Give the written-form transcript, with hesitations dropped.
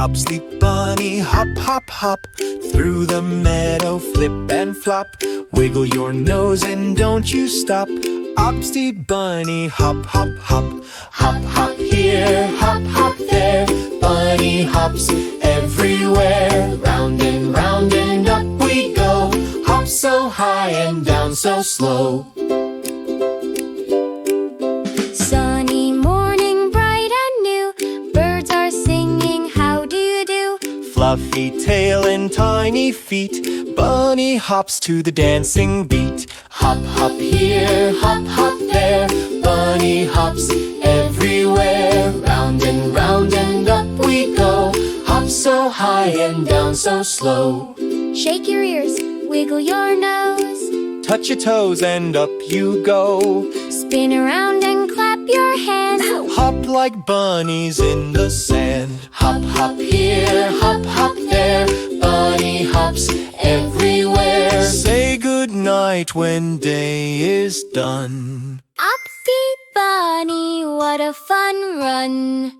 Hops the bunny, hop, hop, hop. Through the meadow, flip and flop. Wiggle your nose and don't you stop. Hops the bunny, hop, hop, hop. Hop, hop here, hop, hop there. Bunny hops everywhere. Round and up we go. Hop so high and down so slow. Sunny morning, bright and new. Birds are singing, how do you do? Fluffy tail and tiny feet. Bunny hops to the dancing beat. Hop, hop here, hop, hop there. Bunny hops everywhere. Round and up we go. Hop so high and down so slow. Shake your ears, wiggle your nose. Touch your toes and up you go. Spin around and clap your hands. Hop like bunnies in the sand. Hop, hop here, hop, hop there. Bunny hops everywhere. Say good night when day is done. Upsy bunny, what a fun run.